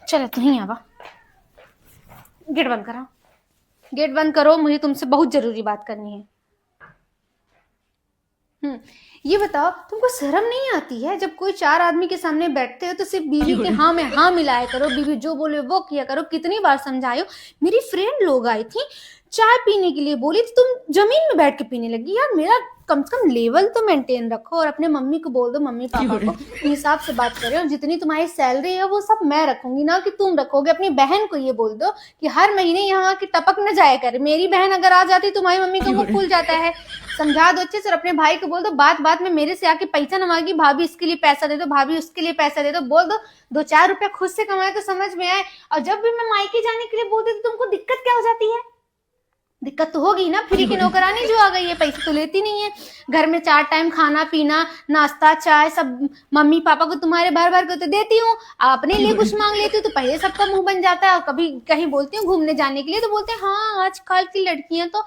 चलो तू ही आवा, गेट बंद करो, गेट बंद करो, मुझे तुमसे बहुत जरूरी बात करनी है। ये बताओ तुमको शर्म नहीं आती है? जब कोई चार आदमी के सामने बैठते हो तो सिर्फ बीवी के हाँ में हाँ मिलाया करो, बीवी जो बोले वो किया करो। कितनी बार समझायो। मेरी फ्रेंड लोग आई थी, चाय पीने के लिए बोली थी, तुम जमीन में बैठ के पीने लगी। यार मेरा कम से कम लेवल तो मेंटेन रखो, और अपने मम्मी को बोल दो, मम्मी पापा को हिसाब से बात करें, और जितनी तुम्हारी सैलरी है वो सब मैं रखूंगी, ना कि तुम रखोगे। अपनी बहन को ये बोल दो कि हर महीने यहाँ की टपक न जाया करे। मेरी बहन अगर आ जाती तुम्हारी मम्मी का मुंह खुल जाता है। समझा दो अच्छे से। अपने भाई को बोल दो, बात बात में मेरे से आके पैसा न मांगी, भाभी इसके लिए पैसा दे दो, भाभी उसके लिए पैसा दे दो। बोल दो 2-4 रुपया खुद से कमाए तो समझ में आए। और जब भी मैं मायके जाने के लिए बोलती तो तुमको दिक्कत क्या हो जाती है? दिक्कत तो होगी ना, फ्री की नौकरानी जो आ गई है, पैसे तो लेती नहीं है। घर में 4 टाइम खाना पीना, नाश्ता चाय सब मम्मी पापा को तुम्हारे भर भर के तो देती हूँ। अपने लिए कुछ मांग लेती हूँ तो पहले सबका मुंह बन जाता है। और कभी कहीं बोलती हूँ घूमने जाने के लिए तो बोलते हैं हाँ आजकल की लड़कियां तो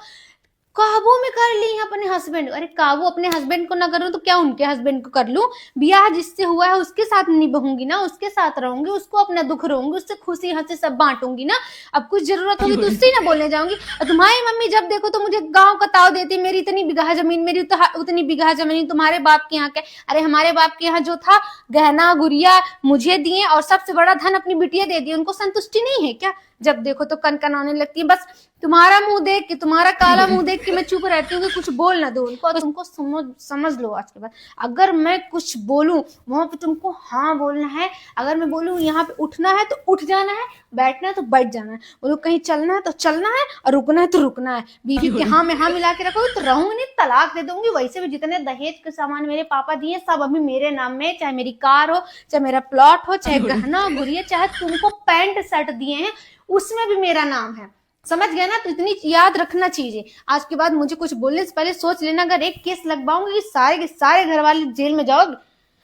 काबू में कर ली है अपने हस्बैंड। अरे काबू अपने हस्बैंड को ना करूं तो क्या उनके हस्बैंड को कर लूं? ब्याह जिससे हुआ है उसके साथ निभाऊंगी ना, उसके साथ रहूंगी, उसको अपना दुख रहूंगी, उससे खुशी हंसी सब बांटूंगी ना। अब कुछ जरूरत होगी तो उससे ही ना बोलने जाऊंगी। और तुम्हारी मम्मी जब देखो तो मुझे गांव का ताव देती, मेरी इतनी बीघा जमीन, मेरी उतनी बीघा जमीन, तुम्हारे बाप के यहाँ क्या? अरे हमारे बाप के यहाँ जो था गहना गुड़िया मुझे दिए, और सबसे बड़ा धन अपनी बिटिया दे दी। उनको संतुष्टि नहीं है क्या? जब देखो तो कन कन आने लगती है। बस तुम्हारा मुंह देख के, तुम्हारा काला मुंह देख के मैं चुप रहती हूँ कि कुछ बोल ना दो उनको। और तुमको समझ लो आज के बाद अगर मैं कुछ बोलूं वहां पे तुमको हाँ बोलना है। अगर मैं बोलूं यहाँ पे उठना है तो उठ जाना है, बैठना है तो बैठ जाना है, बोलो कहीं चलना है तो चलना है, और रुकना है तो रुकना है। बीवी के हाँ में हाँ मिला के रखोगे तो रहूंगी नहीं, तलाक दे दूंगी। वैसे भी जितने दहेज के सामान मेरे पापा दिए सब अभी मेरे नाम में, चाहे मेरी कार हो, चाहे मेरा प्लॉट हो, चाहे गहना गुड़िया, चाहे तुमको पैंट शर्ट दिए हैं उसमें भी मेरा नाम है। समझ गया ना? तो इतनी याद रखना चीजें। आज के बाद मुझे कुछ बोलने से पहले सोच लेना, अगर एक केस लगवाऊंगी सारे के सारे घर वाले जेल में जाओगे।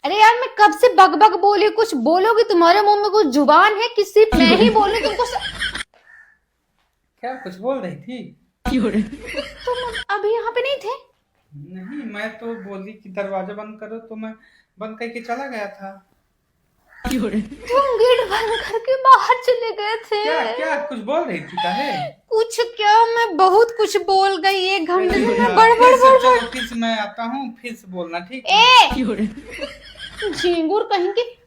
अरे यार मैं कब से बग बग बोली, कुछ बोलोगी? तुम्हारे मुंह में कुछ जुबान है कि सिर्फ मैं ही बोलूं तुमको क्या कुछ बोल रही थी? तुम अभी यहाँ पे नहीं थे? नहीं, मैं तो बोली कि दरवाजा बंद करो तो मैं बंद करके चला गया था। तुम गेट बंद करके बाहर चले गए थे? क्या क्या कुछ बोल रही थी? काहे? कुछ क्या, मैं बहुत कुछ बोल गई। 1 घंटे से मैं फिर से बड़बड़ चलो, फिर से मैं आता हूँ, फिर से बोलना, ठीक है? झिंगुर कहीं की।